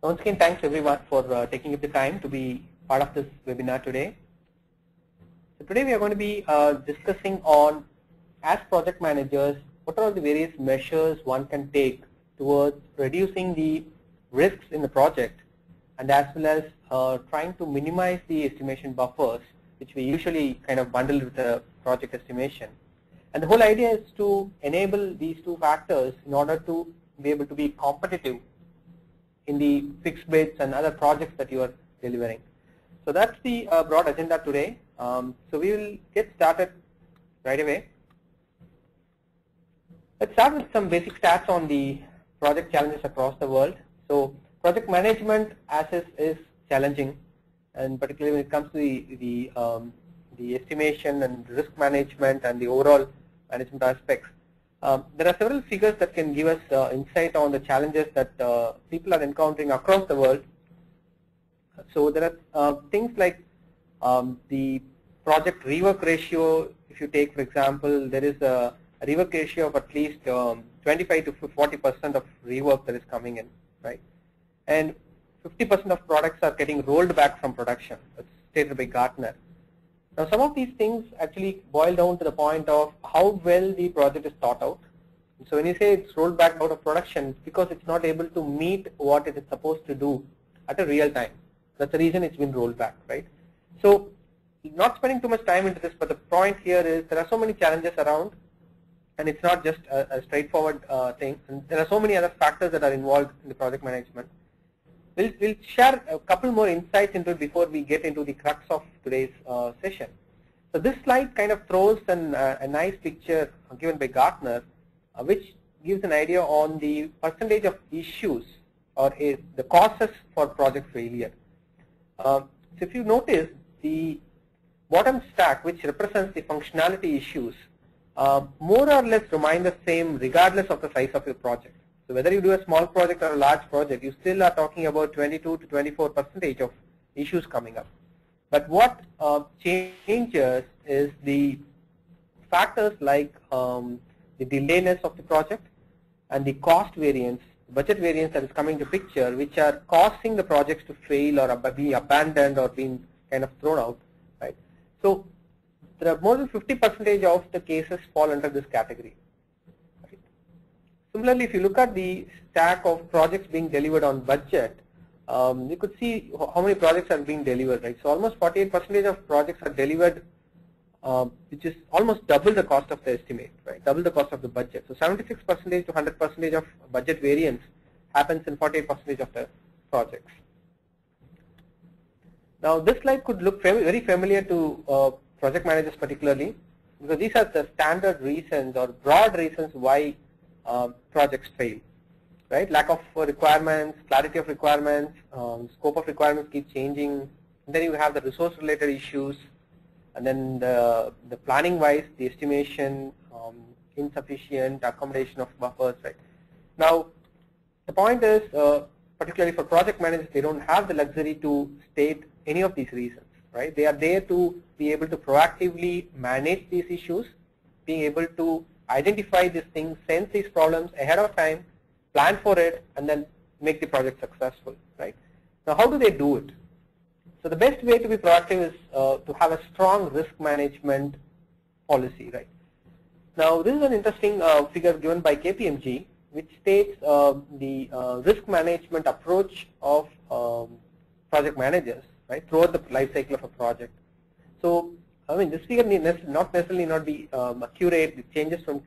Once again, thanks everyone for taking up the time to be part of this webinar today. So today we are going to be discussing on, as project managers, what are the various measures one can take towards reducing the risks in the project, and as well as trying to minimize the estimation buffers, which we usually kind of bundle with the project estimation. And the whole idea is to enable these two factors in order to be able to be competitive in the fixed bids and other projects that you are delivering. So that's the broad agenda today. So we will get started right away. Let's start with some basic stats on the project challenges across the world. So project management as is challenging, and particularly when it comes to the estimation and risk management and the overall management aspects. There are several figures that can give us insight on the challenges that people are encountering across the world. So there are things like the project rework ratio. If you take, for example, there is a rework ratio of at least 25 to 40% of rework that is coming in, right? And 50% of products are getting rolled back from production. That's stated by Gartner. Now, some of these things actually boil down to the point of how well the project is thought out. So when you say it's rolled back out of production, because it's not able to meet what it is supposed to do at a real time. That's the reason it's been rolled back, right? So not spending too much time into this, but the point here is there are so many challenges around, and it's not just a straightforward thing. And there are so many other factors that are involved in the project management. We'll share a couple more insights into it before we get into the crux of today's session. So this slide kind of throws a nice picture given by Gartner, which gives an idea on the percentage of issues or the causes for project failure. So if you notice, the bottom stack, which represents the functionality issues, more or less remain the same regardless of the size of your project. So whether you do a small project or a large project, you still are talking about 22 to 24% of issues coming up. But what changes is the factors like the delayness of the project and the cost variance, budget variance that is coming to picture, which are causing the projects to fail or be abandoned or being kind of thrown out, right? So there are more than 50% of the cases fall under this category. Similarly, if you look at the stack of projects being delivered on budget, you could see how many projects are being delivered, right? So almost 48% of projects are delivered, which is almost double the cost of the estimate, right? Double the cost of the budget. So 76% to 100% of budget variance happens in 48% of the projects. Now, this slide could look very familiar to project managers particularly, because these are the standard reasons or broad reasons why projects fail, right? Lack of requirements, clarity of requirements, scope of requirements keep changing. And then you have the resource related issues, and then the planning wise, the estimation, insufficient accommodation of buffers, right? Now, the point is, particularly for project managers, they don't have the luxury to state any of these reasons, right? They are there to be able to proactively manage these issues, being able to identify these things, sense these problems ahead of time, plan for it, and then make the project successful, right? Now, how do they do it? So the best way to be proactive is to have a strong risk management policy, right? Now, this is an interesting figure given by KPMG, which states the risk management approach of project managers, right, throughout the life cycle of a project. So, I mean, this figure not necessarily not be accurate. It changes from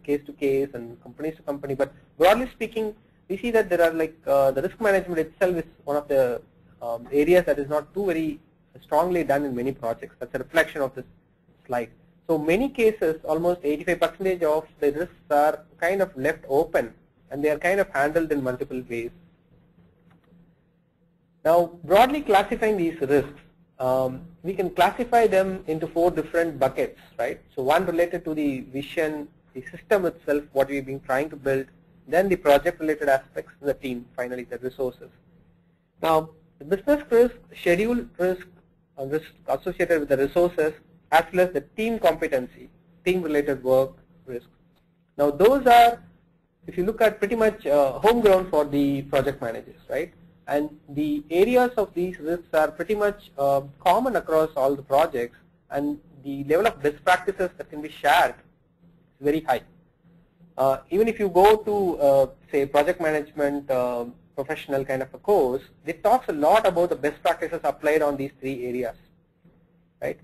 case to case and companies to company. But broadly speaking, we see that there are like the risk management itself is one of the areas that is not too very strongly done in many projects. That's a reflection of this slide. So many cases, almost 85% of the risks are kind of left open, and they are kind of handled in multiple ways. Now, broadly classifying these risks, we can classify them into 4 different buckets, right? So one related to the vision, the system itself, what we've been trying to build, then the project related aspects, the team, finally the resources. Now, the business risk, schedule risk, risk associated with the resources, as well as the team competency, team related work risk. Now those are, if you look at, pretty much homegrown for the project managers, right? and the areas of these risks are pretty much common across all the projects, and the level of best practices that can be shared is very high. Even if you go to say project management professional kind of a course, it talks a lot about the best practices applied on these three areas, right?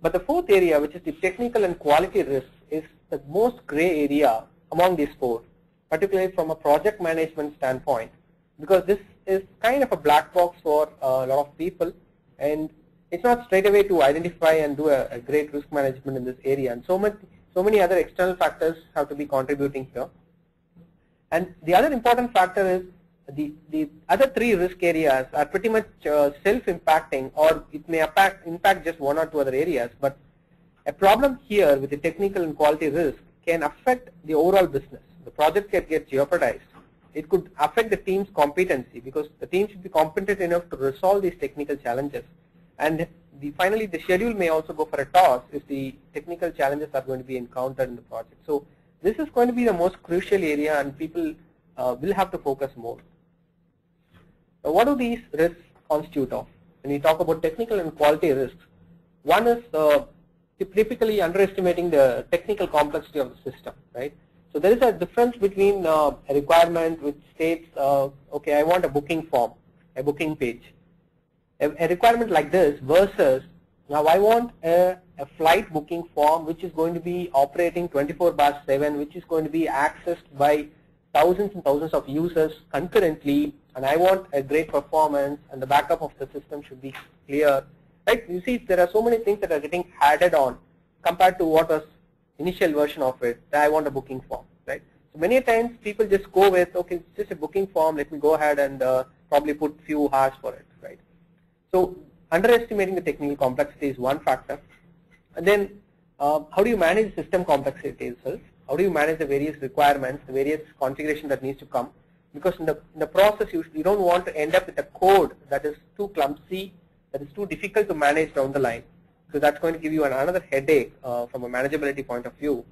But the fourth area, which is the technical and quality risks, is the most gray area among these four, particularly from a project management standpoint, because this is kind of a black box for a lot of people, and it's not straight away to identify and do a great risk management in this area, and so many other external factors have to be contributing here. And the other important factor is the other three risk areas are pretty much self-impacting, or it may impact just one or two other areas, but a problem here with the technical and quality risk can affect the overall business. The project can get jeopardized. It could affect the team's competency, because the team should be competent enough to resolve these technical challenges. And finally, the schedule may also go for a toss if the technical challenges are going to be encountered in the project. So this is going to be the most crucial area, and people will have to focus more. Now, what do these risks constitute of? When we talk about technical and quality risks, one is typically underestimating the technical complexity of the system, right? So there is a difference between a requirement which states, okay, I want a booking form, a booking page. A requirement like this versus, now I want a flight booking form which is going to be operating 24/7, which is going to be accessed by thousands and thousands of users concurrently, and I want a great performance, and the backup of the system should be clear. Right? You see, there are so many things that are getting added on compared to what was initial version of it, that I want a booking form, right? So many times people just go with, okay, it's just a booking form, let me go ahead and probably put few hours for it, right? So underestimating the technical complexity is one factor. And then how do you manage system complexity itself? How do you manage the various requirements, the various configuration that needs to come? Because in the process, you don't want to end up with a code that is too clumsy, that is too difficult to manage down the line. So that's going to give you another headache from a manageability point of view.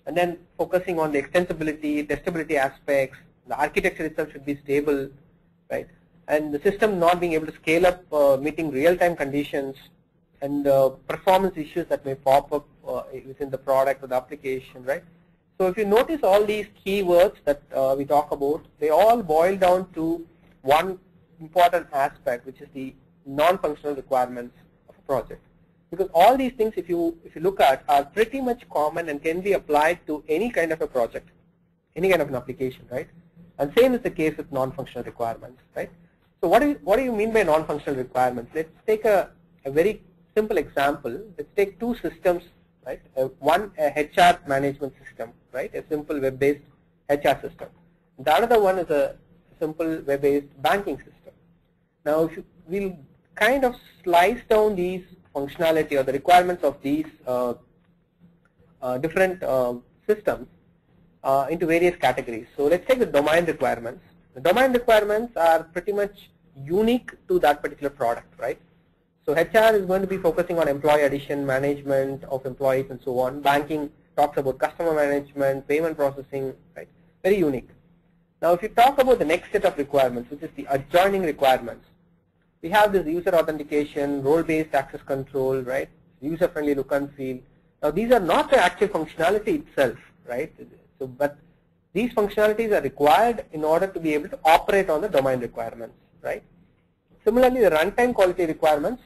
And then focusing on the extensibility, testability aspects, the architecture itself should be stable, right? And the system not being able to scale up, meeting real-time conditions, and performance issues that may pop up within the product or the application, right? So if you notice all these keywords that we talk about, they all boil down to one important aspect, which is the non-functional requirements of a project. Because all these things, if you look at, are pretty much common and can be applied to any kind of a project, any kind of an application, right? And same is the case with non-functional requirements, right? So what do you mean by non-functional requirements? Let's take a very simple example. Let's take two systems, right? One, a HR management system, right? A simple web-based HR system. The other one is a simple web-based banking system. Now, if we'll kind of slice down these functionality or the requirements of these different systems into various categories. So let's take the domain requirements. The domain requirements are pretty much unique to that particular product, right? So HR is going to be focusing on employee addition, management of employees, and so on. Banking talks about customer management, payment processing, right? Very unique. Now, if you talk about the next set of requirements, which is the adjoining requirements, we have this user authentication, role-based access control, right? User-friendly look and feel. Now, these are not the actual functionality itself, right? So, but these functionalities are required in order to be able to operate on the domain requirements, right? Similarly, the runtime quality requirements,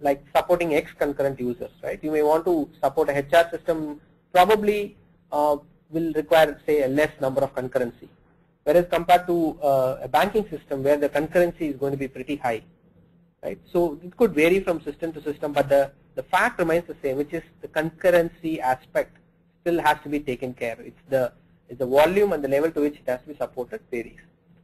like supporting X concurrent users, right? You may want to support a HR system, probably will require, say, a less number of concurrency. Whereas compared to a banking system where the concurrency is going to be pretty high, right? So it could vary from system to system, but the fact remains the same, which is the concurrency aspect still has to be taken care of. It's the volume and the level to which it has to be supported varies.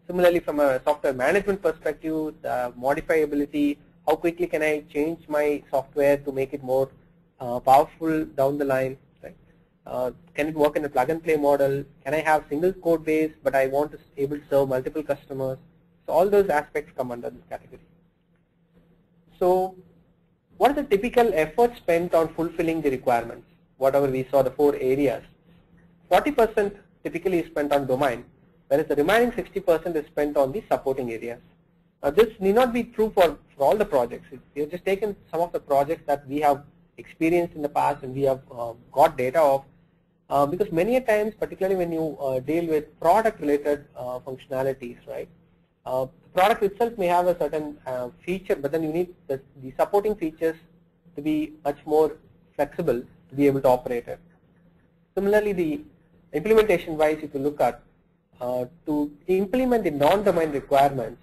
Similarly, from a software management perspective, the modifiability, how quickly can I change my software to make it more powerful down the line? Can it work in a plug and play model? Can I have single code base, but I want to be able to serve multiple customers? So all those aspects come under this category. So what is the typical effort spent on fulfilling the requirements? Whatever we saw, the 4 areas. 40% typically is spent on domain, whereas the remaining 60% is spent on the supporting areas. This need not be true for all the projects. We have just taken some of the projects that we have experienced in the past and we have got data of, because many a times, particularly when you deal with product-related functionalities, right? The product itself may have a certain feature, but then you need the supporting features to be much more flexible to be able to operate it. Similarly, the implementation-wise, if you look at to implement the non-domain requirements,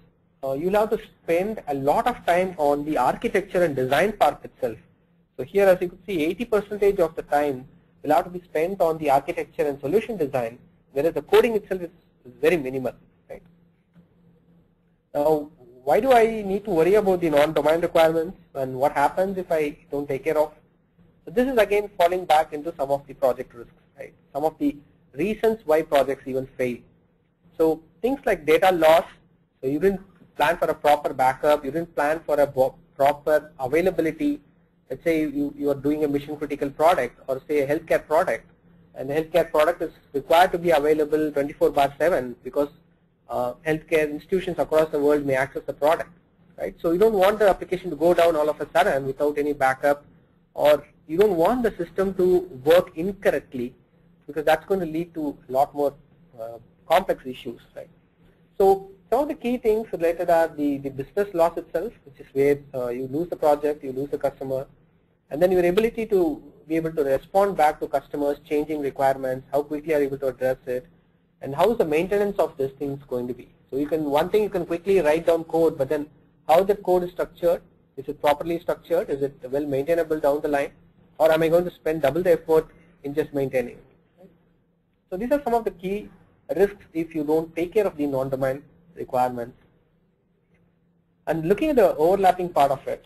you'll have to spend a lot of time on the architecture and design part itself. So here, as you can see, 80% of the time will have to be spent on the architecture and solution design, whereas the coding itself is very minimal, right? Now, why do I need to worry about the non-domain requirements and what happens if I don't take care of? So this is again falling back into some of the project risks, right? Some of the reasons why projects even fail. So things like data loss, so you didn't plan for a proper backup, you didn't plan for a proper availability. Let's say you are doing a mission critical product or say a healthcare product, and the healthcare product is required to be available 24/7 because healthcare institutions across the world may access the product, right? So you don't want the application to go down all of a sudden without any backup, or you don't want the system to work incorrectly, because that's going to lead to a lot more complex issues, right? So some of the key things related are the business loss itself, which is where you lose the project, you lose the customer, and then your ability to be able to respond back to customers' changing requirements, how quickly are you able to address it, and how is the maintenance of these things going to be. So you can, one thing you can quickly write down code, but then how the code is structured, is it properly structured, is it well maintainable down the line, or am I going to spend double the effort in just maintaining it? Right? So these are some of the key risks if you don't take care of the non-domain requirements. And looking at the overlapping part of it,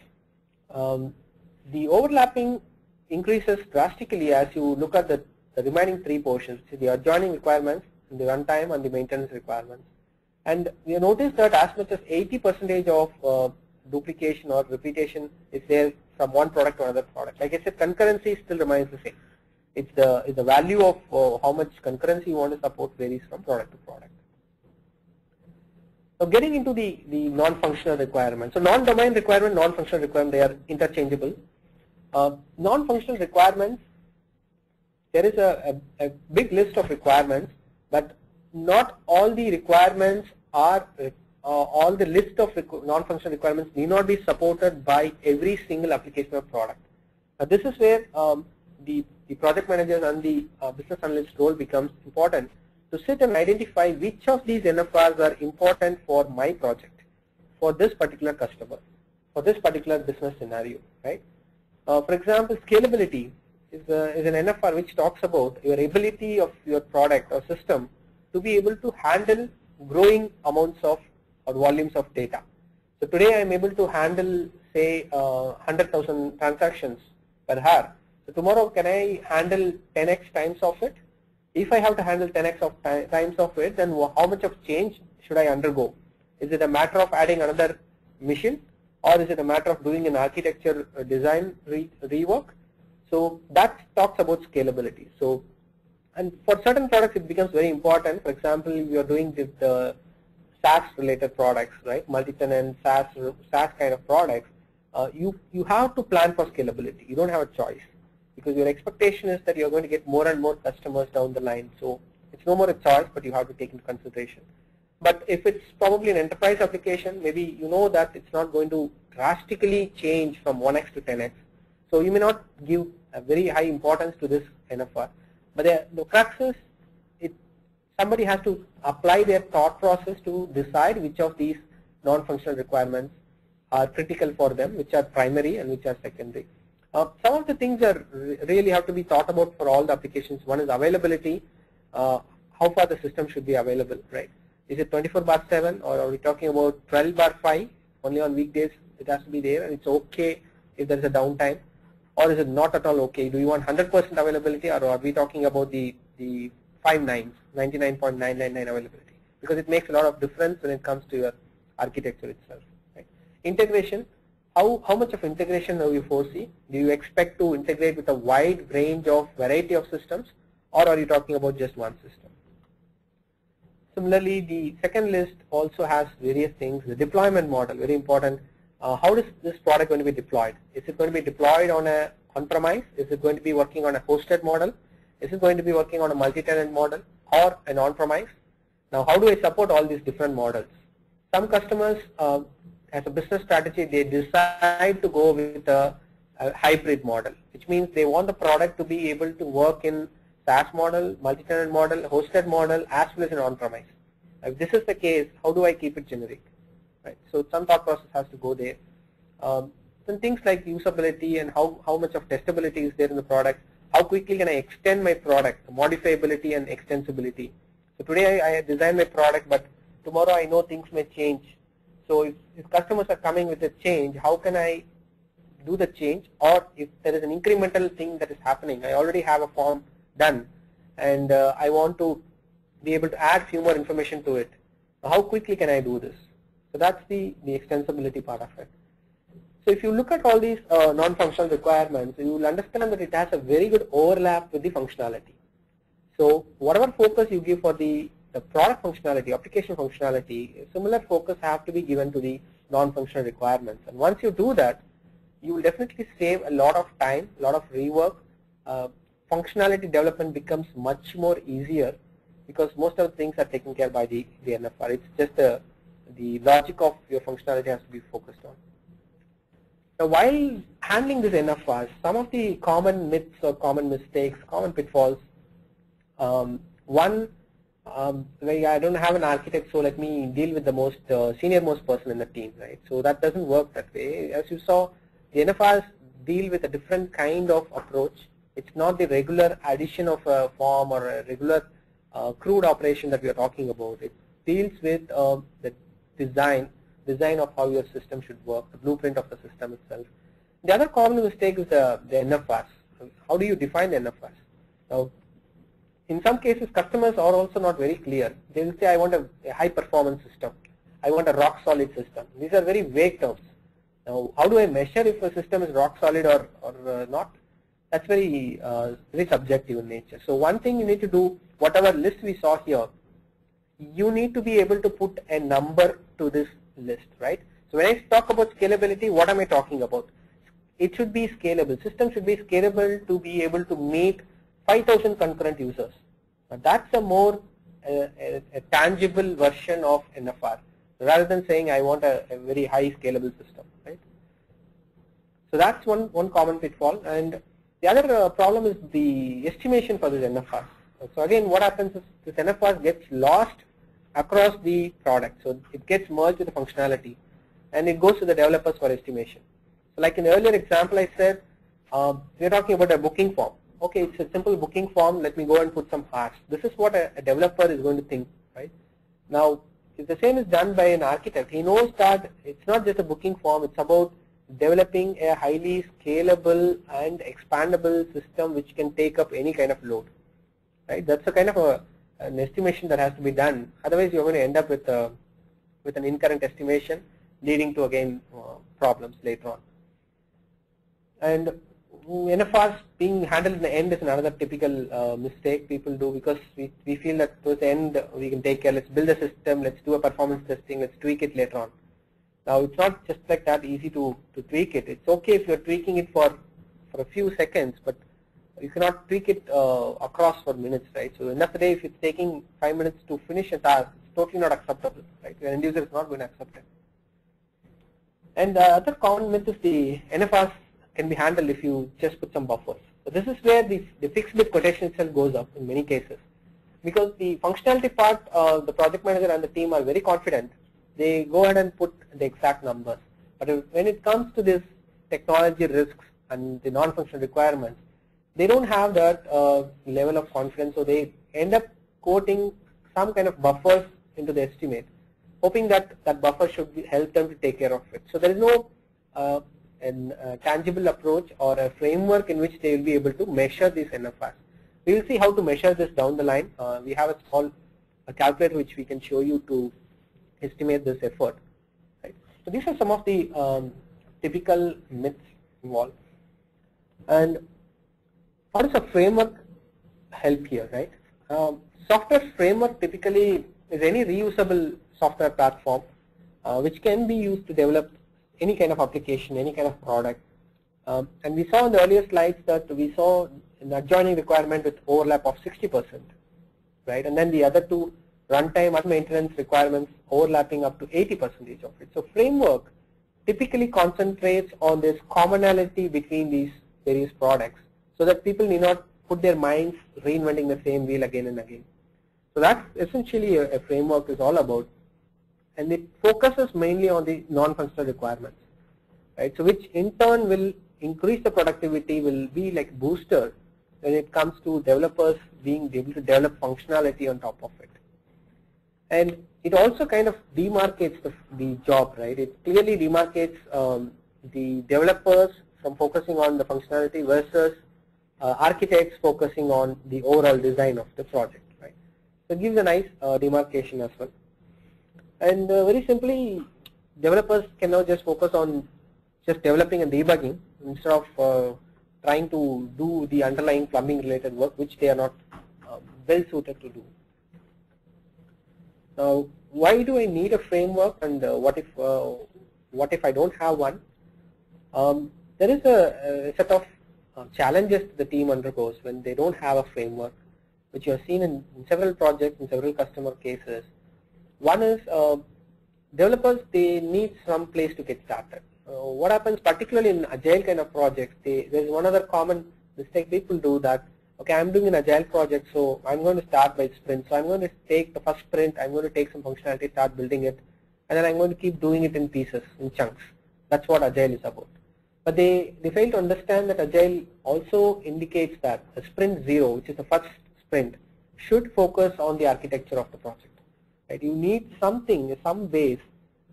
the overlapping increases drastically as you look at the remaining three portions, which is the adjoining requirements, the runtime, and the maintenance requirements. And we have noticed that as much as 80% of duplication or repetition is there from one product to another product. Like I said, concurrency still remains the same. It's the value of how much concurrency you want to support varies from product to product. So getting into the non-functional requirements. So non-domain requirement, non-functional requirement, they are interchangeable. Non-functional requirements, there is a big list of requirements, but not all the requirements are, all the list of non-functional requirements need not be supported by every single application or product. This is where the project managers and the business analyst role becomes important, to sit and identify which of these NFRs are important for my project, for this particular customer, for this particular business scenario, right? For example, scalability is an NFR which talks about your ability of your product or system to be able to handle growing amounts of or volumes of data. So today I am able to handle, say, 100,000 transactions per hour. So tomorrow, can I handle 10x times of it? If I have to handle 10x of times of it, then how much of change should I undergo? Is it a matter of adding another mission, or is it a matter of doing an architecture design rework? So that talks about scalability. So, and for certain products it becomes very important. For example, if you are doing the SaaS related products, right, multi-tenant SaaS kind of products, you have to plan for scalability. You don't have a choice, because your expectation is that you're going to get more and more customers down the line. So it's no more a choice, but you have to take into consideration. But if it's probably an enterprise application, maybe you know that it's not going to drastically change from 1x to 10x. So you may not give a very high importance to this NFR. But the crux is, somebody has to apply their thought process to decide which of these non-functional requirements are critical for them, which are primary and which are secondary. Some of the things are really have to be thought about for all the applications. One is availability, how far the system should be available, right? Is it 24/7, or are we talking about 12/5? Only on weekdays it has to be there, and it's okay if there is a downtime, or is it not at all okay? Do you want 100% availability, or are we talking about the 5 nines, 99.999 availability? Because it makes a lot of difference when it comes to your architecture itself. Right? Integration. How much of integration do you foresee? Do you expect to integrate with a wide range of variety of systems, or are you talking about just one system? Similarly, the second list also has various things. The deployment model, very important. How is this product going to be deployed? Is it going to be deployed on a on-premise? Is it going to be working on a hosted model? Is it going to be working on a multi-tenant model or an on-premise? Now, how do I support all these different models? Some customers, as a business strategy, they decide to go with a hybrid model, which means they want the product to be able to work in SaaS model, multi-tenant model, hosted model, as well as an on-premise. If this is the case, how do I keep it generic? Right. So some thought process has to go there. Some things like usability and how much of testability is there in the product. How quickly can I extend my product, modifiability and extensibility. So today I design my product, but tomorrow I know things may change. So if customers are coming with a change, how can I do the change? Or if there is an incremental thing that is happening, I already have a form done and I want to be able to add few more information to it. How quickly can I do this? So that's the extensibility part of it. So if you look at all these non-functional requirements, you will understand that it has a very good overlap with the functionality. So whatever focus you give for the product functionality, application functionality, similar focus have to be given to the non-functional requirements. And once you do that, you will definitely save a lot of time, a lot of rework. Functionality development becomes much more easier because most of the things are taken care by the NFR. It's just the logic of your functionality has to be focused on. Now, while handling this NFRs, some of the common myths or common mistakes, common pitfalls. One, I don't have an architect, so let me deal with the most senior most person in the team, right? So that doesn't work that way. As you saw, the NFRs deal with a different kind of approach. It's not the regular addition of a form or a regular crude operation that we are talking about. It deals with the design of how your system should work, the blueprint of the system itself. The other common mistake is the NFRs. How do you define the NFRs? Now, in some cases, customers are also not very clear. They will say, I want a high performance system. I want a rock solid system. These are very vague terms. Now, how do I measure if a system is rock solid or not? That's very subjective in nature. So one thing you need to do, whatever list we saw here, you need to be able to put a number to this list, right? So when I talk about scalability, what am I talking about? It should be scalable. System should be scalable to be able to meet 5,000 concurrent users. Now that's a more a tangible version of NFR rather than saying I want a very high scalable system, right? So that's one common pitfall. And the other problem is the estimation for this NFR. So again, what happens is this NFR gets lost across the product. So it gets merged with the functionality and it goes to the developers for estimation. So like in the earlier example I said, we're talking about a booking form. Okay, it's a simple booking form, let me go and put some hash. This is what a developer is going to think, right? Now, if the same is done by an architect, he knows that it's not just a booking form, it's about developing a highly scalable and expandable system which can take up any kind of load, right? That's a kind of an estimation that has to be done. Otherwise, you're going to end up with an incorrect estimation, leading to again problems later on. And NFRs being handled in the end is another typical mistake people do because we feel that towards the end we can take care, let's build a system, let's do a performance testing, let's tweak it later on. Now it's not just like that easy to tweak it. It's okay if you're tweaking it for a few seconds, but you cannot tweak it across for minutes, right? So end of the day, if it's taking 5 minutes to finish a task, it's totally not acceptable, right? Your end user is not going to accept it. And the other common myth is the NFRs can be handled if you just put some buffers. So this is where the fixed bit quotation itself goes up in many cases. Because the functionality part, the project manager and the team are very confident. They go ahead and put the exact numbers. But when it comes to this technology risks and the non-functional requirements, they don't have that level of confidence, so they end up quoting some kind of buffers into the estimate, hoping that that buffer should help them to take care of it. So there is no tangible approach or a framework in which they will be able to measure these NFRs. We will see how to measure this down the line. We have a small calculator which we can show you to estimate this effort. Right? So these are some of the typical myths involved. And how does a framework help here, right? Software framework typically is any reusable software platform which can be used to develop any kind of application, any kind of product. And we saw in the earlier slides that we saw an adjoining requirement with overlap of 60%, right? And then the other two runtime and maintenance requirements overlapping up to 80% of it. So framework typically concentrates on this commonality between these various products so that people need not put their minds reinventing the same wheel again and again. So that's essentially a framework is all about, and it focuses mainly on the non-functional requirements, right? So which in turn will increase the productivity, will be like booster when it comes to developers being able to develop functionality on top of it. And it also kind of demarcates the job, right? It clearly demarcates the developers from focusing on the functionality versus architects focusing on the overall design of the project, right? So it gives a nice demarcation as well. And very simply, developers can now just focus on just developing and debugging instead of trying to do the underlying plumbing related work, which they are not well suited to do. Now, why do I need a framework, and what if I don't have one? There is a set of challenges the team undergoes when they don't have a framework, which you have seen in several projects, in several customer cases. One is developers, they need some place to get started. What happens particularly in agile kind of projects, there's one other common mistake people do that, okay, I'm doing an agile project, so I'm going to start by sprint. So I'm going to take the first sprint, I'm going to take some functionality, start building it, and then I'm going to keep doing it in pieces, in chunks. That's what agile is about. But they fail to understand that agile also indicates that a sprint 0, which is the first sprint, should focus on the architecture of the project. Right? You need something, some base,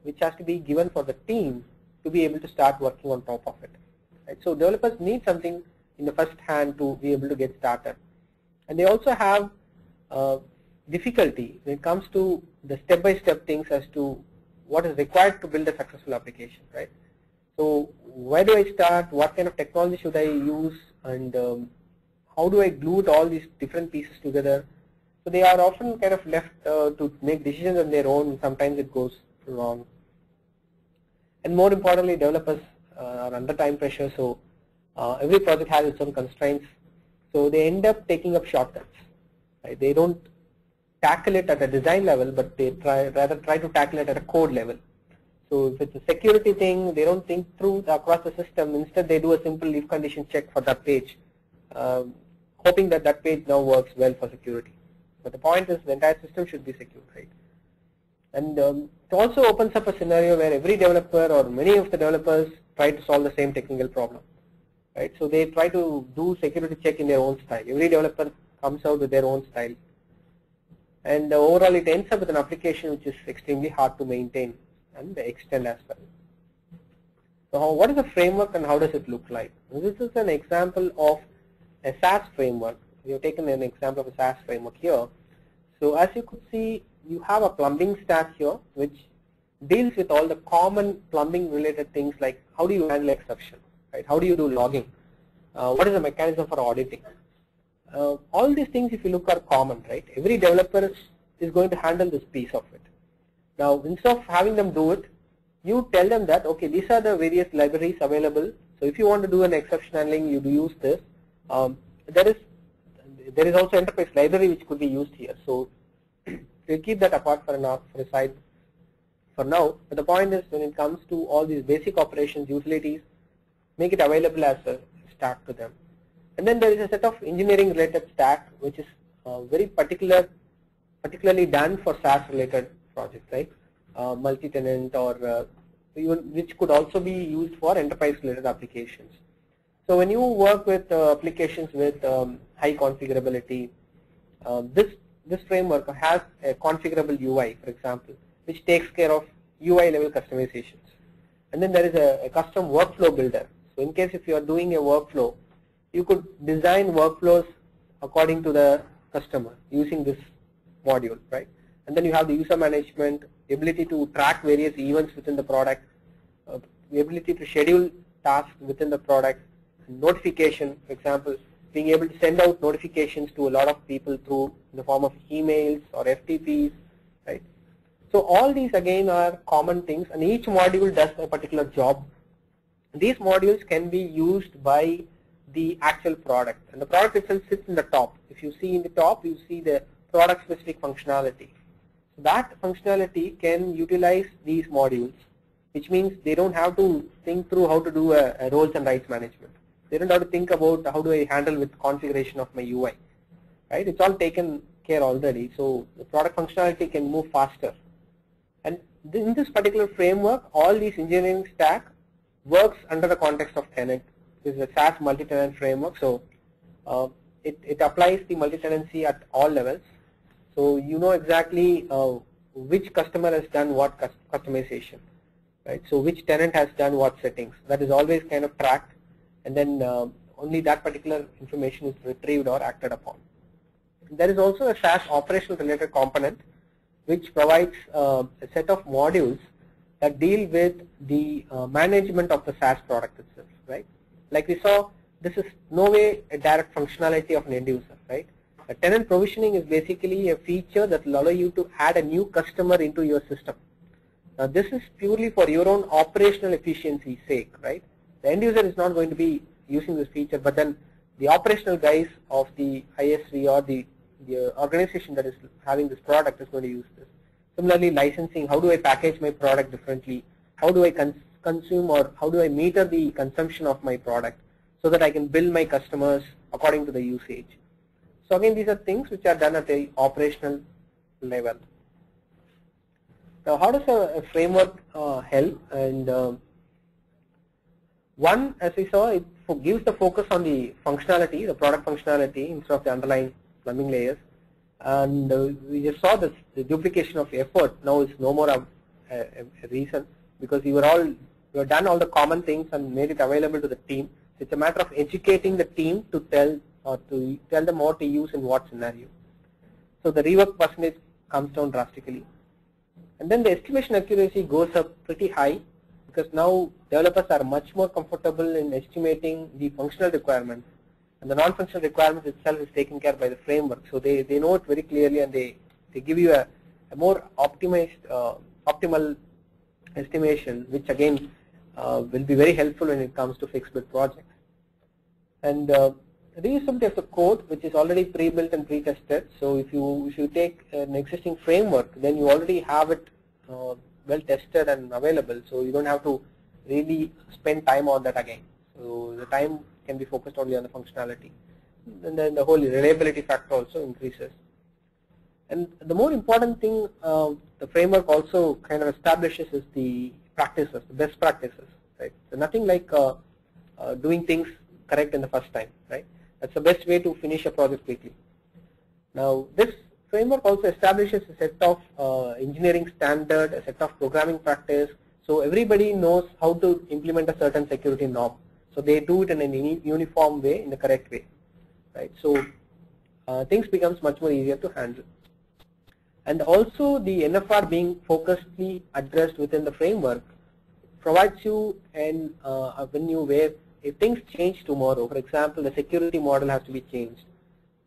which has to be given for the team to be able to start working on top of it. Right? So developers need something in the first hand to be able to get started. And they also have difficulty when it comes to the step-by-step things as to what is required to build a successful application, right? So where do I start, what kind of technology should I use, and how do I glue all these different pieces together? So they are often kind of left to make decisions on their own, and sometimes it goes wrong. And more importantly, developers are under time pressure, so every project has its own constraints, so they end up taking up shortcuts. Right? They don't tackle it at a design level, but they rather try to tackle it at a code level. So if it's a security thing, they don't think through across the system. Instead, they do a simple if condition check for that page, hoping that that page now works well for security. But the point is the entire system should be secure, right? And it also opens up a scenario where every developer or many of the developers try to solve the same technical problem. Right? So they try to do security check in their own style. Every developer comes out with their own style. And overall it ends up with an application which is extremely hard to maintain and extend as well. So what is a framework and how does it look like? This is an example of a SaaS framework. We have taken an example of a SaaS framework here. So as you could see, you have a plumbing stack here which deals with all the common plumbing related things like how do you handle exception, right? How do you do logging? What is the mechanism for auditing? All these things, if you look, are common, right? Every developer is going to handle this piece of it. Now, instead of having them do it, you tell them that, okay, these are the various libraries available. So if you want to do an exception handling, you do use this. There is also enterprise library which could be used here. So we'll keep that apart for a side for now. But the point is, when it comes to all these basic operations, utilities, make it available as a stack to them. And then there is a set of engineering related stack which is very particularly done for SaaS related projects, right? Multi-tenant or even which could also be used for enterprise related applications. So when you work with applications with high configurability, this framework has a configurable UI, for example, which takes care of UI level customizations. And then there is a custom workflow builder. So in case if you are doing a workflow, you could design workflows according to the customer using this module, right? And then you have the user management, the ability to track various events within the product, the ability to schedule tasks within the product, notification, for example, being able to send out notifications to a lot of people through in the form of emails or FTPs, So all these again are common things, and each module does a particular job. These modules can be used by the actual product, and the product itself sits in the top. If you see in the top, you see the product specific functionality. So that functionality can utilize these modules, which means they don't have to think through how to do a roles and rights management. They don't have to think about how do I handle with configuration of my UI, right? It's all taken care already. So the product functionality can move faster. And in this particular framework, all these engineering stack works under the context of tenant. This is a SaaS multi-tenant framework, so it applies the multi-tenancy at all levels. So you know exactly which customer has done what customization, right? So which tenant has done what settings. That is always kind of tracked, and then only that particular information is retrieved or acted upon. There is also a SaaS operational related component which provides a set of modules that deal with the management of the SaaS product itself, right? Like we saw, this is no way a direct functionality of an end user, right? A tenant provisioning is basically a feature that will allow you to add a new customer into your system. Now this is purely for your own operational efficiency's sake, right? The end user is not going to be using this feature, but then the operational guys of the ISV or the organization that is having this product is going to use this. Similarly, licensing, how do I package my product differently? How do I consume, or how do I meter the consumption of my product so that I can bill my customers according to the usage? So again, these are things which are done at the operational level. Now, how does a framework help? And one, as we saw, it gives the focus on the functionality, the product functionality, instead of the underlying plumbing layers. And we just saw this, the duplication of effort now is no more a reason, because you have done all the common things and made it available to the team. So it's a matter of educating the team to tell them what to use in what scenario. So the rework percentage comes down drastically. And then the estimation accuracy goes up pretty high, because now developers are much more comfortable in estimating the functional requirements, and the non-functional requirements itself is taken care by the framework. So they know it very clearly, and they give you a more optimized, optimal estimation, which again will be very helpful when it comes to fixed bid projects. And reusability of the code, which is already pre-built and pre-tested. So if you take an existing framework, then you already have it well tested and available. So you don't have to really spend time on that again. So the time can be focused only on the functionality, and then the whole reliability factor also increases. And the more important thing the framework also kind of establishes is the practices, the best practices, right? So nothing like doing things correct in the first time, right? That's the best way to finish a project quickly. Now this framework also establishes a set of engineering standard, a set of programming practice, so everybody knows how to implement a certain security norm. So they do it in a uniform way, in the correct way, right? So things becomes much more easier to handle. And also the NFR being focusedly addressed within the framework provides you an avenue where if things change tomorrow, for example, the security model has to be changed,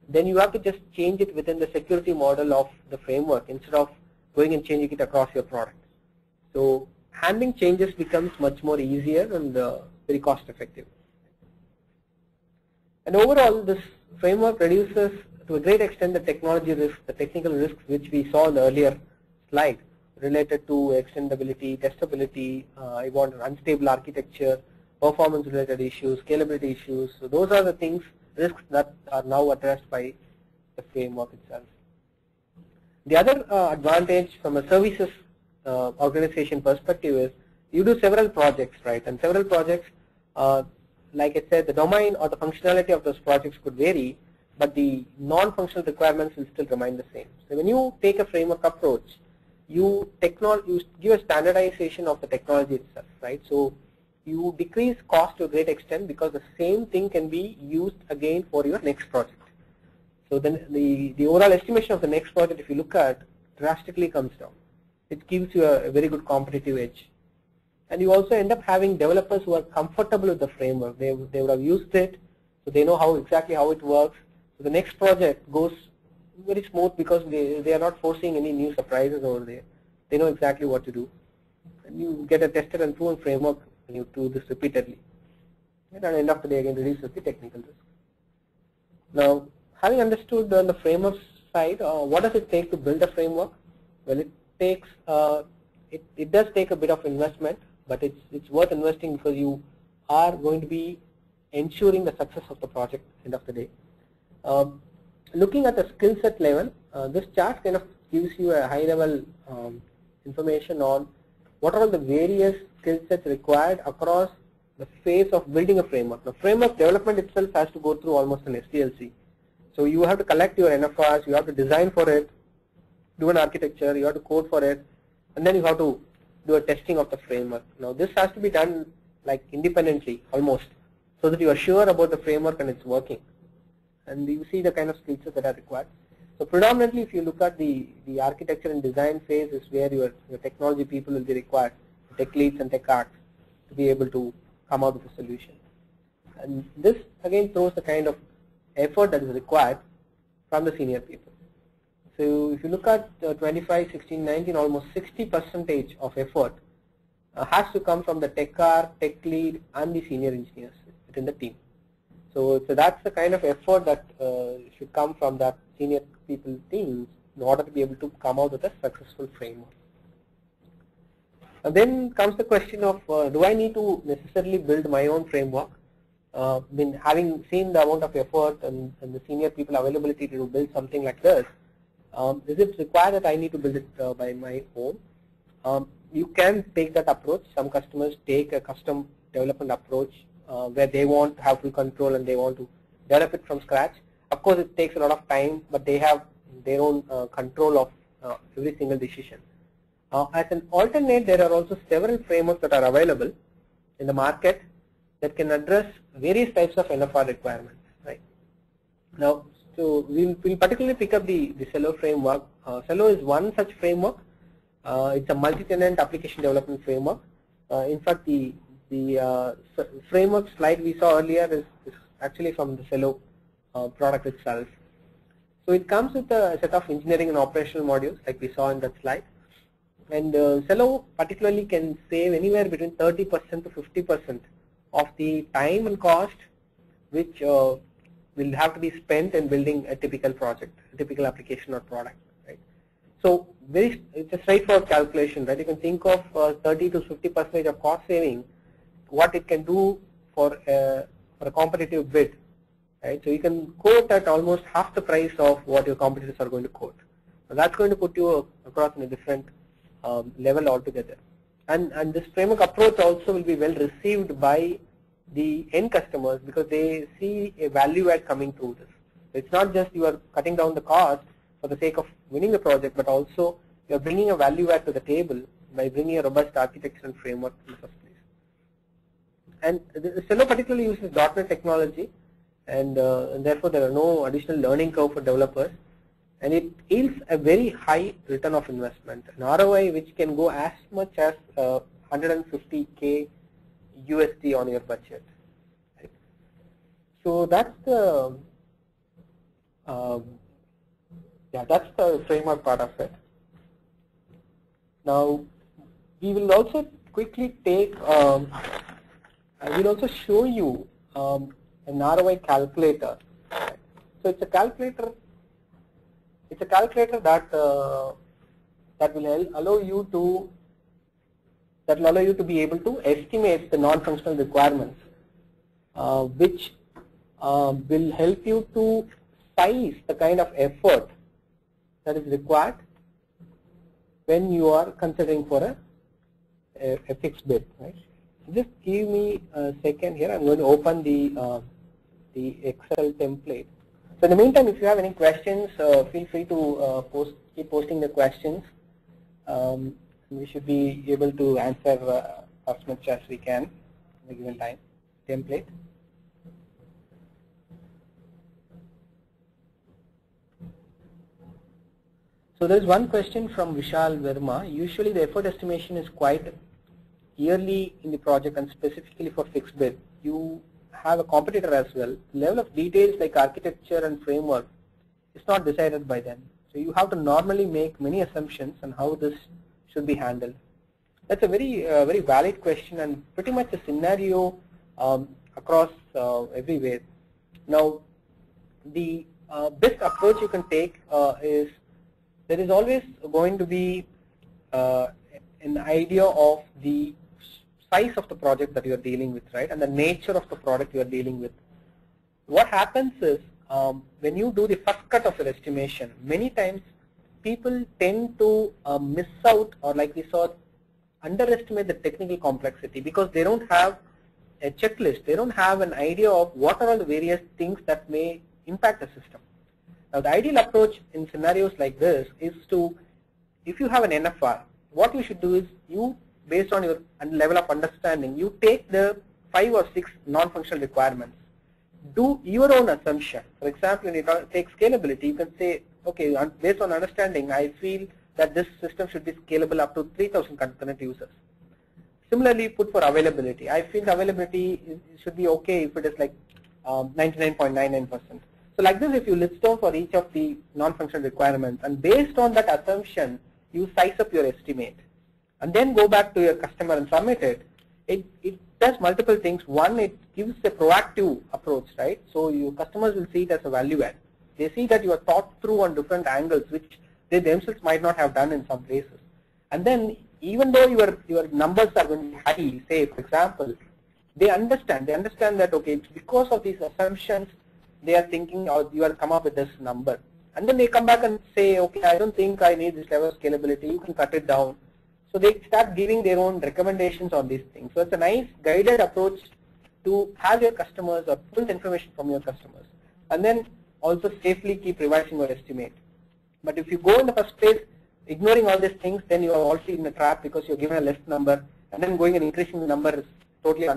then you have to just change it within the security model of the framework instead of going and changing it across your product. So handling changes becomes much more easier and very cost effective. And overall, this framework reduces to a great extent the technology risks, the technical risks which we saw in the earlier slide related to extendability, testability, I want an unstable architecture, performance related issues, scalability issues. So those are the things, risks that are now addressed by the framework itself. The other advantage from a services organization perspective is you do several projects, right? And several projects, like I said, the domain or the functionality of those projects could vary, but the non-functional requirements will still remain the same. So when you take a framework approach, you give a standardization of the technology itself, right? So you decrease cost to a great extent because the same thing can be used again for your next project. So then the overall estimation of the next project, if you look at, drastically comes down. It gives you a very good competitive edge. And you also end up having developers who are comfortable with the framework. They would have used it, so they know exactly how it works. So the next project goes very smooth because they are not forcing any new surprises over there. they know exactly what to do. And you get a tested and proven framework when you do this repeatedly. And at the end of the day, again, reduces the technical risk. Now, having understood on the framework side, what does it take to build a framework? Well, it takes it does take a bit of investment, but it's worth investing because you are going to be ensuring the success of the project at the end of the day. Looking at the skill set level, this chart kind of gives you a high level information on what are all the various skill sets required across the phase of building a framework. The framework development itself has to go through almost an SDLC. So you have to collect your NFRs, you have to design for it, do an architecture, you have to code for it, and then you have to do a testing of the framework. Now this has to be done like independently almost, so that you are sure about the framework and it's working. And you see the kind of skills that are required. So predominantly, if you look at the architecture and design phase, is where your technology people will be required, tech leads and tech arcs, to be able to come out with a solution. And this again throws the kind of effort that is required from the senior people. So if you look at 25, 16, 19, almost 60% of effort has to come from the tech arc, tech lead, and the senior engineers within the team. So that's the kind of effort that should come from that senior people teams in order to be able to come out with a successful framework. And then comes the question of do I need to necessarily build my own framework? Having seen the amount of effort and the senior people availability to build something like this, is it required that I need to build it by my own? You can take that approach. Some customers take a custom development approach where they want to have full control and they want to develop it from scratch. Of course, it takes a lot of time, but they have their own control of every single decision. As an alternate, there are also several frameworks that are available in the market that can address various types of NFR requirements. Right now, so we'll particularly pick up the Cello framework. Cello is one such framework. It's a multi-tenant application development framework. In fact, the framework slide we saw earlier is actually from the Cello product itself. So it comes with a set of engineering and operational modules like we saw in that slide. And Cello particularly can save anywhere between 30% to 50% of the time and cost which will have to be spent in building a typical project, a typical application or product. Right? So it's a straightforward calculation, right? You can think of 30 to 50% of cost saving, what it can do for a competitive bid. Right? So you can quote at almost half the price of what your competitors are going to quote. So that's going to put you across in a different level altogether. And this framework approach also will be well received by the end customers because they see a value add coming through this. It's not just you are cutting down the cost for the sake of winning the project, but also you are bringing a value add to the table by bringing a robust architecture and framework in the first place. And Cello particularly uses .NET technology, and therefore there are no additional learning curve for developers, and it yields a very high return of investment, an ROI which can go as much as 150K USD on your budget. Right? So that's the that's the framework part of it. Now we will also quickly take I will also show you an ROI calculator. So it's a calculator. It's a calculator that that will allow you to be able to estimate the non-functional requirements, which will help you to size the kind of effort that is required when you are considering for a fixed bid. Right? Just give me a second here. I'm going to open the Excel template. So in the meantime, if you have any questions, feel free to keep posting the questions. We should be able to answer as much as we can in a given time. Template. So there is one question from Vishal Verma. Usually the effort estimation is quite yearly in the project and specifically for fixed bid. You have a competitor as well. The level of details like architecture and framework is not decided by them. So you have to normally make many assumptions on how this should be handled? That's a very valid question and pretty much a scenario across everywhere. Now, the best approach you can take is there is always going to be an idea of the size of the project that you are dealing with, right, and the nature of the product you are dealing with. What happens is when you do the first cut of your estimation, many times people tend to miss out, or like we saw, underestimate the technical complexity because they don't have a checklist. They don't have an idea of what are all the various things that may impact the system. Now, the ideal approach in scenarios like this is to, if you have an NFR, what you should do is you, based on your level of understanding, you take the 5 or 6 non-functional requirements, do your own assumption. For example, when you take scalability, you can say, okay, based on understanding, I feel that this system should be scalable up to 3,000 concurrent users. Similarly, put for availability. I feel the availability should be okay if it is like 99.99%. So like this, if you list down for each of the non-functional requirements, and based on that assumption, you size up your estimate, and then go back to your customer and submit it. It does multiple things. One, it gives a proactive approach, right? So your customers will see it as a value add. They see that you are thought through on different angles, which they themselves might not have done in some places. And then, even though your numbers are going to be high, say for example, they understand that okay, it's because of these assumptions they are thinking, or you are come up with this number. And then they come back and say, okay, I don't think I need this level of scalability, you can cut it down. So they start giving their own recommendations on these things. So it's a nice guided approach to have your customers or pull information from your customers, and then also safely keep revising your estimate. But if you go in the first place ignoring all these things, then you are also in a trap because you're given a less number, and then going and increasing the number is totally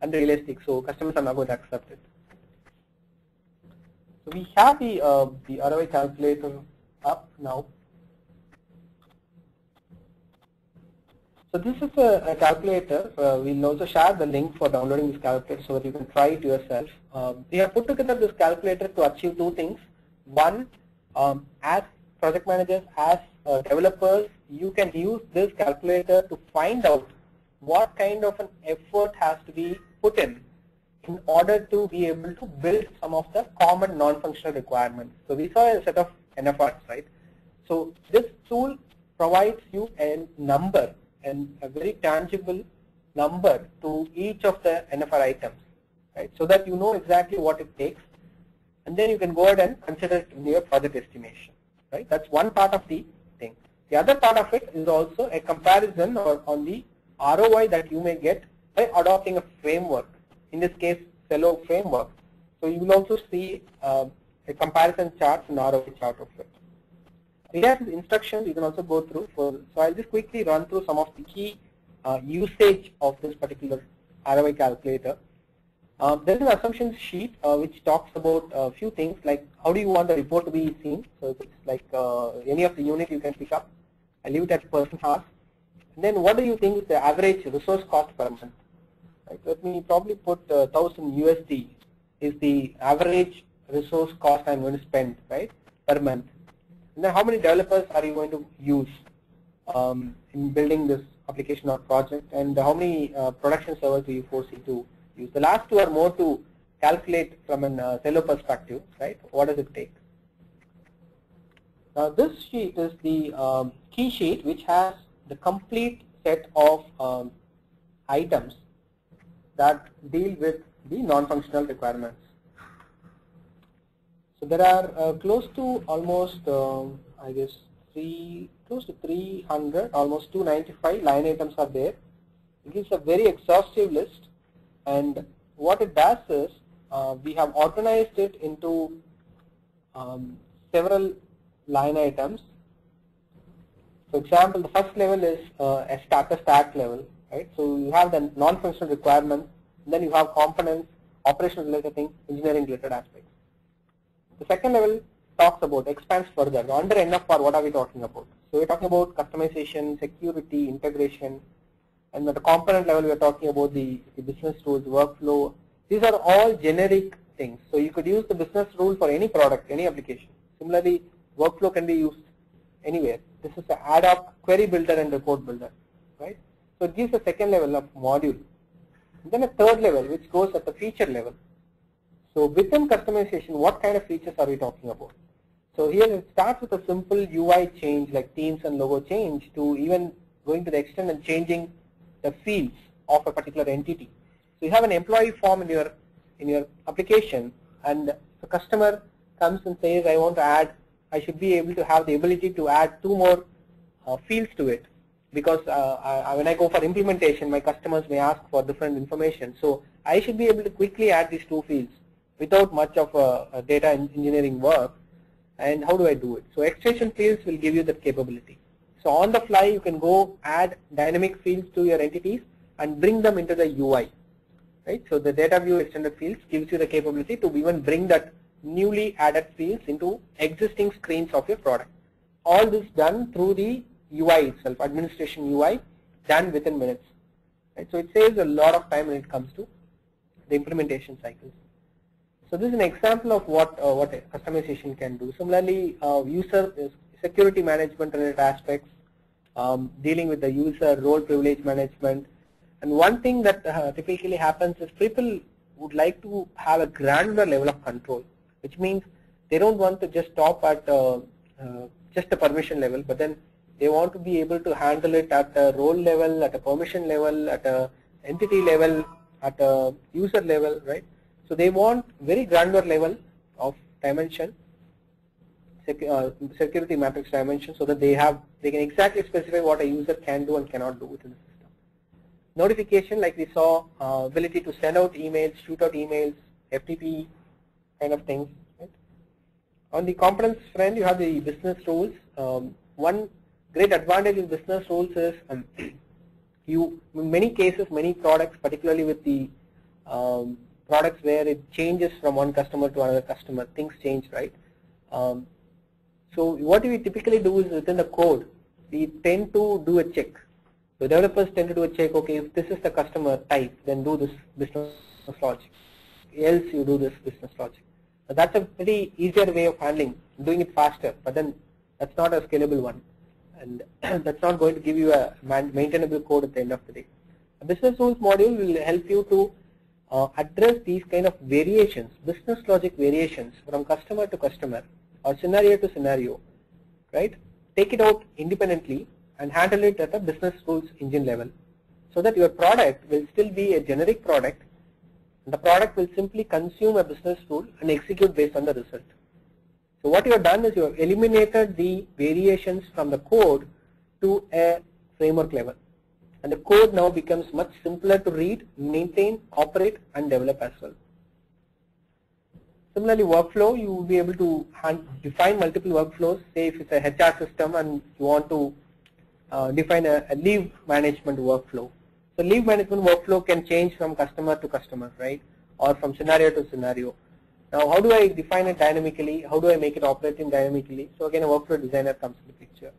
unrealistic. So customers are not going to accept it. So we have the ROI calculator up now. So this is a calculator. We'll also share the link for downloading this calculator so that you can try it yourself. We have put together this calculator to achieve 2 things. One, as project managers, as developers, you can use this calculator to find out what kind of an effort has to be put in order to be able to build some of the common non-functional requirements. So we saw a set of NFRs, right? So this tool provides you a number, and a very tangible number to each of the NFR items, right? So that you know exactly what it takes, and then you can go ahead and consider it in your project estimation, right? That's one part of the thing. The other part of it is also a comparison on the ROI that you may get by adopting a framework, in this case Cello framework. So you will also see a comparison chart and ROI chart of it. It has instructions you can also go through. So I'll just quickly run through some of the key usage of this particular ROI calculator. There is an assumptions sheet which talks about a few things like how do you want the report to be seen. So if it's like any of the unit you can pick up. I leave it at person hours. And then what do you think is the average resource cost per month? Right. Let me probably put 1,000 USD is the average resource cost I'm going to spend, right, per month. And then how many developers are you going to use in building this application or project, and how many production servers do you foresee to use? The last two are more to calculate from an Cello perspective, right? What does it take? Now this sheet is the key sheet which has the complete set of items that deal with the non-functional requirements. So there are close to almost, I guess, close to 300, almost 295 line items are there. It gives a very exhaustive list, and what it does is we have organized it into several line items. For example, the first level is a starter stack level, right? So you have the non-functional requirements, then you have components, operational related things, engineering related aspects. The second level talks about, expands further. Under NFR, what are we talking about? So we're talking about customization, security, integration, and at the component level we are talking about the business rules, workflow. These are all generic things. So you could use the business rule for any product, any application. Similarly, workflow can be used anywhere. This is the ad hoc query builder and report builder, right? So it gives a second level of module. And then a third level which goes at the feature level. So within customization, what kind of features are we talking about? So here it starts with a simple UI change like themes and logo change to even going to the extent and changing the fields of a particular entity. So you have an employee form in your application, and the customer comes and says, I want to add, I should be able to have the ability to add 2 more fields to it, because when I go for implementation, my customers may ask for different information. So I should be able to quickly add these 2 fields without much of a data engineering work. And how do I do it? So extension fields will give you that capability. So on the fly, you can go add dynamic fields to your entities and bring them into the UI, right? So the data view extended fields gives you the capability to even bring that newly added fields into existing screens of your product. All this done through the UI itself, administration UI, done within minutes, right? So it saves a lot of time when it comes to the implementation cycles. So this is an example of what customization can do. Similarly, user security management related aspects, dealing with the user role privilege management. And one thing that typically happens is people would like to have a granular level of control, which means they don't want to just stop at just a permission level, but then they want to be able to handle it at a role level, at a permission level, at a entity level, at a user level, right? So they want very granular level of dimension, security matrix dimension, so that they can exactly specify what a user can do and cannot do within the system. Notification, like we saw, ability to send out emails, shoot out emails, FTP kind of things. Right? On the components front, you have the business rules. One great advantage in business rules is in many cases, many products, particularly with the products where it changes from one customer to another customer, things change, right? So what we typically do is within the code, we tend to do a check. So developers tend to do a check, okay, if this is the customer type, then do this business logic, else you do this business logic. So that's a pretty easier way of handling, doing it faster, but then that's not a scalable one, and that's not going to give you a maintainable code at the end of the day. A business rules module will help you to address these kind of variations, business logic variations from customer to customer or scenario to scenario, right? Take it out independently and handle it at a business rules engine level, so that your product will still be a generic product, and the product will simply consume a business rule and execute based on the result. So what you have done is you have eliminated the variations from the code to a framework level. And the code now becomes much simpler to read, maintain, operate, and develop as well. Similarly, workflow, you will be able to define multiple workflows. Say if it's a HR system and you want to define a leave management workflow. So leave management workflow can change from customer to customer, right? Or from scenario to scenario. Now, how do I define it dynamically? How do I make it operating dynamically? So again, a workflow designer comes in the picture.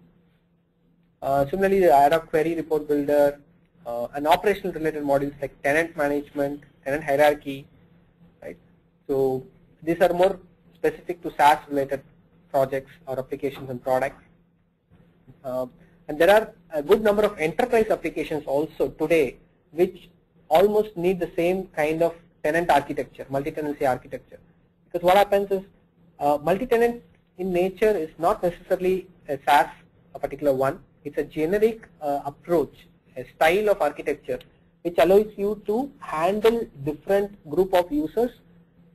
Similarly, the ad hoc query report builder and operational related modules like tenant management, tenant hierarchy, right? So these are more specific to SaaS related projects or applications and products. And there are a good number of enterprise applications also today which almost need the same kind of tenant architecture, multi-tenancy architecture. Because what happens is multi-tenant in nature is not necessarily a SaaS, a particular one. It's a generic approach, a style of architecture which allows you to handle different group of users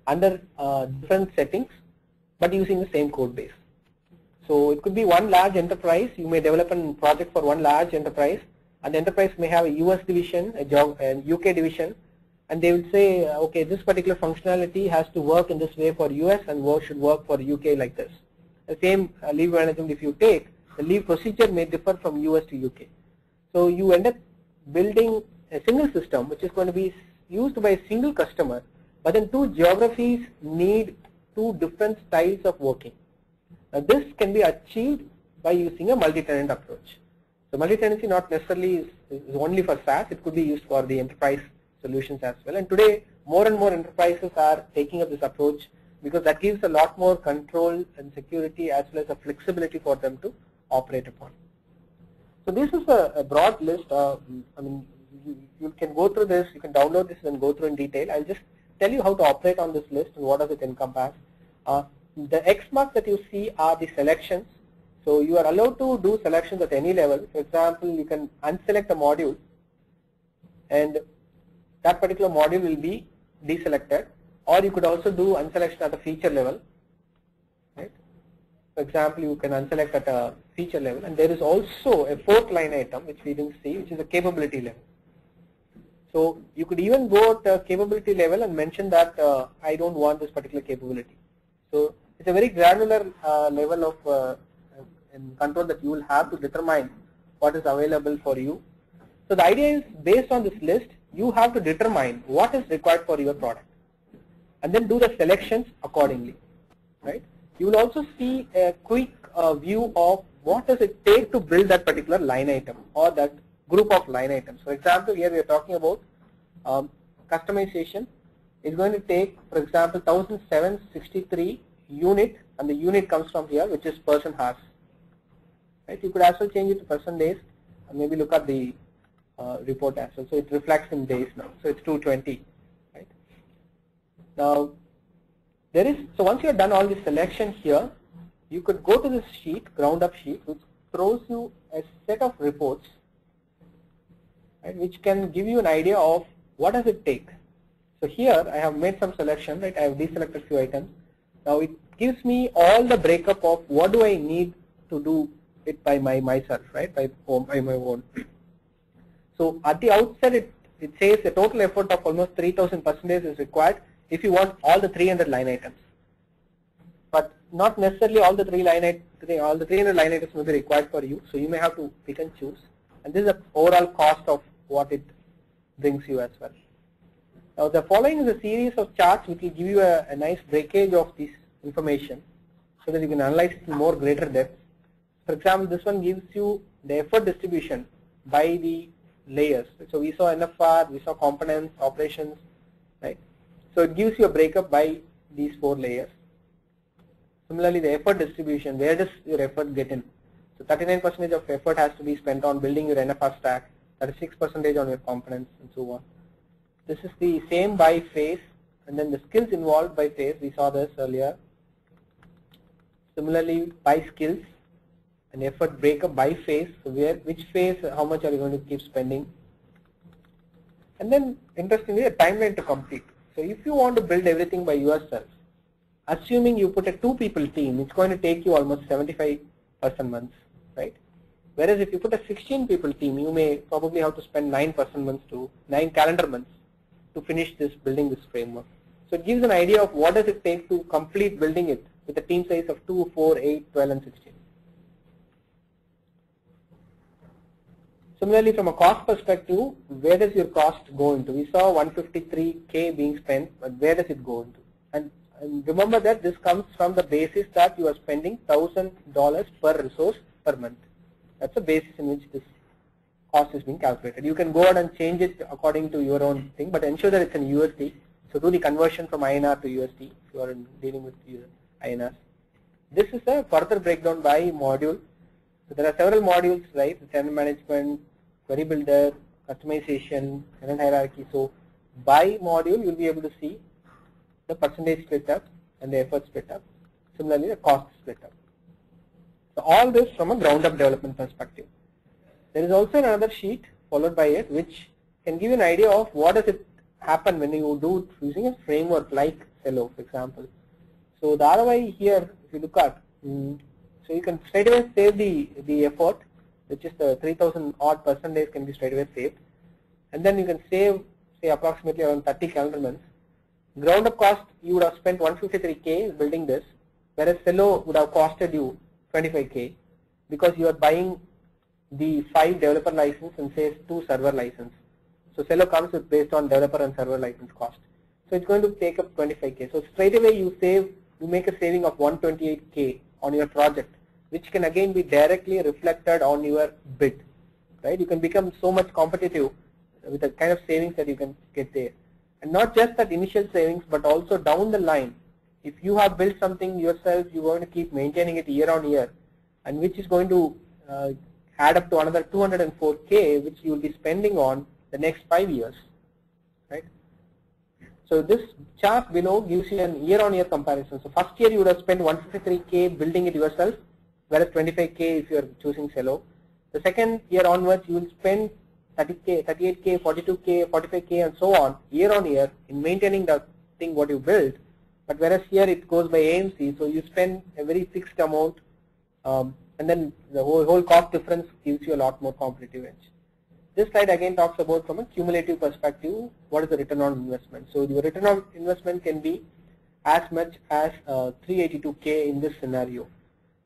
under different settings, but using the same code base. So it could be one large enterprise. You may develop a project for one large enterprise, and the enterprise may have a US division, a UK division, and they would say, okay, this particular functionality has to work in this way for US and should work for UK like this. The same leave management, if you take, the leave procedure may differ from US to UK. So you end up building a single system which is going to be used by a single customer, but then two geographies need two different styles of working. Now this can be achieved by using a multi-tenant approach. So multi-tenancy not necessarily is only for SaaS, it could be used for the enterprise solutions as well. And today more and more enterprises are taking up this approach because that gives a lot more control and security as well as a flexibility for them to operate upon. So this is a broad list. I mean, you can go through this, you can download this and go through in detail. I'll just tell you how to operate on this list and what does it encompass. The X marks that you see are the selections. So you are allowed to do selections at any level. For example, you can unselect a module and that particular module will be deselected, or you could also do unselection at the feature level. Right? For example, you can unselect at a feature level, and there is also a fourth line item which we didn't see, which is a capability level. So you could even go at a capability level and mention that I don't want this particular capability. So it's a very granular level of control that you will have to determine what is available for you. So the idea is, based on this list, you have to determine what is required for your product and then do the selections accordingly. Right? You will also see a quick view of what does it take to build that particular line item or that group of line items. For example, here we are talking about customization is going to take, for example, 1763 unit, and the unit comes from here, which is person hours. Right? You could also change it to percentage and maybe look at the report as well. So it reflects in days now. So it's 220. Right? Now there is, so once you have done all the selection here, you could go to this sheet, ground up sheet, which throws you a set of reports, right, which can give you an idea of what does it take. So here I have made some selection, right? I have deselected few items. Now it gives me all the breakup of what do I need to do it by myself, right? By my own. So at the outset, it says a total effort of almost 3000% is required if you want all the 300 line items. But not necessarily all the 300 line items may be required for you. So you may have to pick and choose. And this is the overall cost of what it brings you as well. Now the following is a series of charts which will give you a nice breakage of this information so that you can analyze it in more greater depth. For example, this one gives you the effort distribution by the layers. So we saw NFR, we saw components, operations, right? So it gives you a breakup by these 4 layers. Similarly, the effort distribution, where does your effort get in? So 39% of effort has to be spent on building your NFR stack, 36% on your components, and so on. This is the same by phase, and then the skills involved by phase, we saw this earlier. Similarly, by skills, an effort breakup by phase, so which phase, how much are you going to keep spending. And then interestingly, a timeline to complete. So if you want to build everything by yourself, assuming you put a 2 people team, it's going to take you almost 75 person months, right? Whereas if you put a 16 people team, you may probably have to spend 9 person months to 9 calendar months to finish this, building this framework. So it gives an idea of what does it take to complete building it with a team size of 2, 4, 8, 12 and 16. Similarly, from a cost perspective, where does your cost go into? We saw 153K being spent, but where does it go into? And remember that this comes from the basis that you are spending $1,000 per resource per month. That's the basis in which this cost is being calculated. You can go ahead and change it according to your own thing, but ensure that it's in USD. So do the conversion from INR to USD if you are dealing with INR. This is a further breakdown by module. So there are several modules, right? The channel management, query builder, customization, tenant hierarchy. So by module, you'll be able to see the percentage split up and the effort split up. Similarly, the cost split up. So all this from a ground up development perspective. There is also another sheet followed by it which can give you an idea of what does it happen when you do it using a framework like Cello, for example. So the ROI here, if you look at, so you can straight away save the effort, which is the 3000 odd percentage can be straight away saved, and then you can save say approximately around 30 calendar months. Ground up cost, you would have spent 153K building this, whereas Cello would have costed you 25K because you are buying the 5 developer license and say 2 server license. So Cello comes with based on developer and server license cost. So it's going to take up 25K. So straight away you make a saving of 128K on your project, which can again be directly reflected on your bid, right? You can become so much competitive with the kind of savings that you can get there. And not just that initial savings, but also down the line. If you have built something yourself, you're going to keep maintaining it year on year, and which is going to add up to another 204K, which you will be spending on the next 5 years, right? So this chart below gives you an year-on-year comparison. So first year you would have spent 153K building it yourself, whereas 25K if you are choosing Cello. The second year onwards you will spend 30K, 38K, 42K, 45K and so on year-on-year in maintaining the thing what you built. But whereas here it goes by AMC, so you spend a very fixed amount, and then the whole cost difference gives you a lot more competitive edge. This slide again talks about from a cumulative perspective, what is the return on investment. So your return on investment can be as much as 382K in this scenario.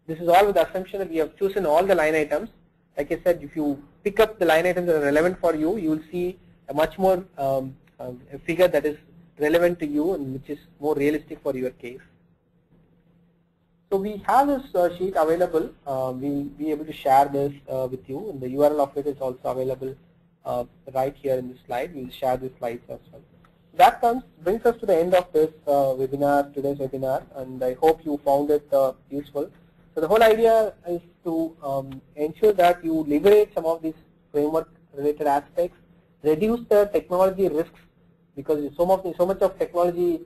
This is all with the assumption that we have chosen all the line items. Like I said, if you pick up the line items that are relevant for you, you will see a much more a figure that is relevant to you and which is more realistic for your case. So we have this sheet available. We will be able to share this with you, and the URL of it is also available right here in this slide. We will share the slides as well. That brings us to the end of this webinar, today's webinar, and I hope you found it useful. So the whole idea is to ensure that you liberate some of these framework related aspects, reduce the technology risks, because so much of technology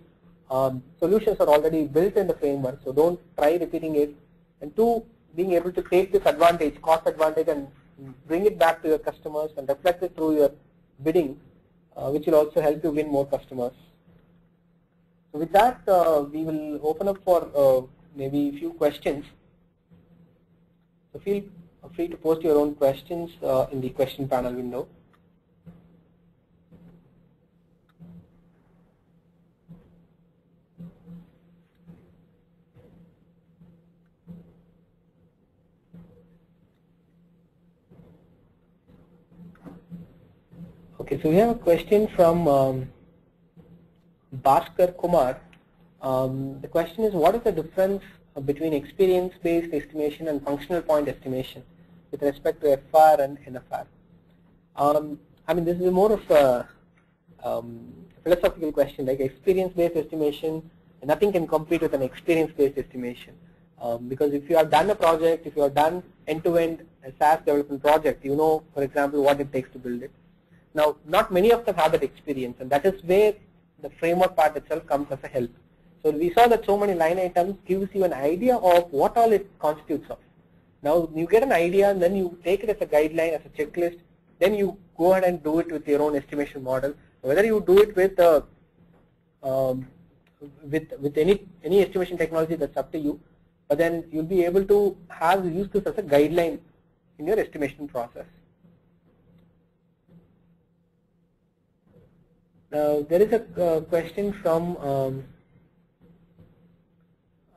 solutions are already built in the framework, so don't try repeating it. And two, being able to take this advantage, cost advantage, and bring it back to your customers and reflect it through your bidding, which will also help you win more customers. So with that, we will open up for maybe a few questions. So feel free to post your own questions in the question panel window. Okay, so we have a question from Bhaskar Kumar. The question is, what is the difference between experience-based estimation and functional point estimation with respect to FR and NFR? I mean, this is more of a philosophical question. Like experience-based estimation, nothing can compete with an experience-based estimation. Because if you have done a project, if you have done end-to-end a SaaS development project, you know, for example, what it takes to build it. Now, not many of them have that experience, and that is where the framework part itself comes as a help. So we saw that so many line items gives you an idea of what all it constitutes of. Now you get an idea, and then you take it as a guideline, as a checklist. Then you go ahead and do it with your own estimation model. Whether you do it with any estimation technology, that's up to you. But then you'll be able to use this as a guideline in your estimation process. Now there is a question from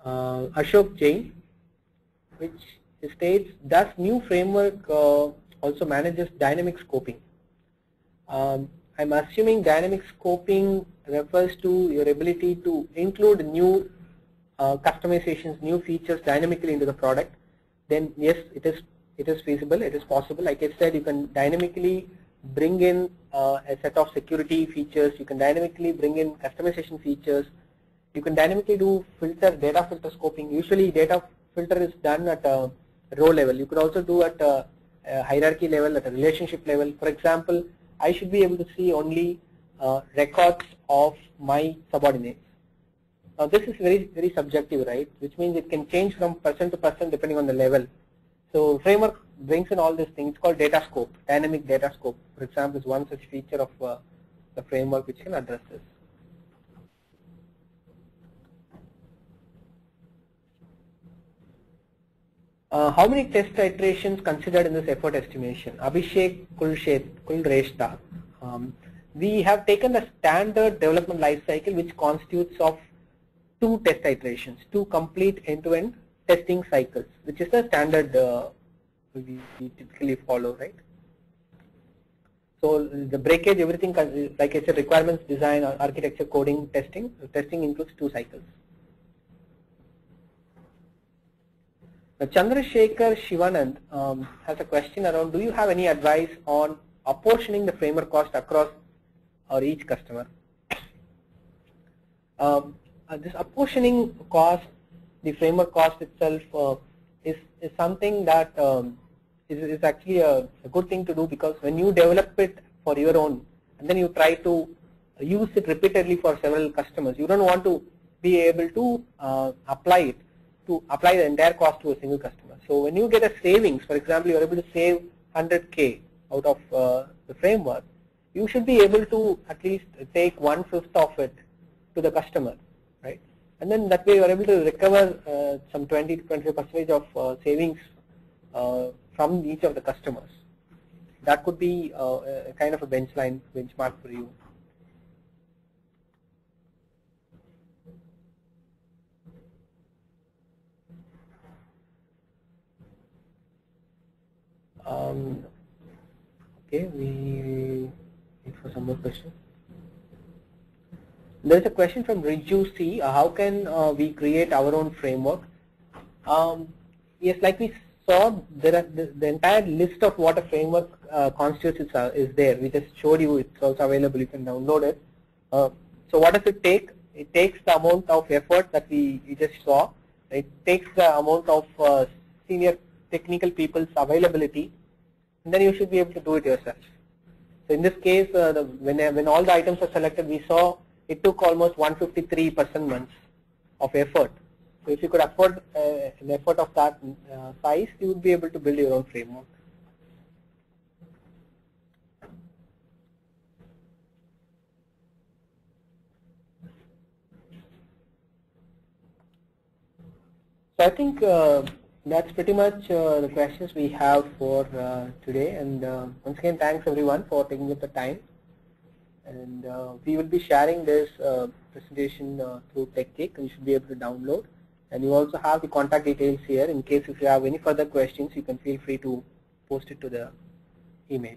Ashok Jain, which states, does new framework also manages dynamic scoping? I'm assuming dynamic scoping refers to your ability to include new customizations, new features dynamically into the product. Then yes, it is feasible, it is possible. Like I said, you can dynamically bring in a set of security features, you can dynamically bring in customization features, you can dynamically do data filter scoping. Usually data filter is done at a row level. You could also do at a hierarchy level, at a relationship level. For example, I should be able to see only records of my subordinates. Now this is very subjective, right? Which means it can change from person to person depending on the level. So framework brings in all these things. It's called data scope, dynamic data scope. For example, is one such feature of the framework which can address this. How many test iterations considered in this effort estimation? Abhishek Kulreshta. We have taken the standard development life cycle, which constitutes of 2 test iterations, 2 complete end-to-end testing cycles, which is the standard we typically follow, right? So the breakage, everything, like I said, requirements, design, architecture, coding, testing. Testing includes 2 cycles. Now, Chandrasekhar Shivanand has a question around, do you have any advice on apportioning the framework cost across or each customer? This apportioning cost, the framework cost itself is something that is actually a good thing to do, because when you develop it for your own and then you try to use it repeatedly for several customers, you don't want to be able to apply the entire cost to a single customer. So when you get a savings, for example, you are able to save 100K out of the framework, you should be able to at least take 1/5 of it to the customer, right? And then that way you are able to recover some 20 to 25% of savings from each of the customers. That could be a kind of a benchmark for you. Okay, we wait for some more questions. There is a question from Riju C. How can we create our own framework? Yes, like we saw, there are the entire list of what a framework constitutes is there. We just showed you. It's also available. You can download it. So what does it take? It takes the amount of effort that we just saw. It takes the amount of senior technical people's availability, and then you should be able to do it yourself. So in this case, when all the items are selected, we saw it took almost 153 person-months of effort. So if you could afford an effort of that size, you would be able to build your own framework. So I think that's pretty much the questions we have for today. And once again, thanks everyone for taking up the time. And we will be sharing this presentation through TechGeek. You should be able to download. And you also have the contact details here. In case if you have any further questions, you can feel free to post it to the email.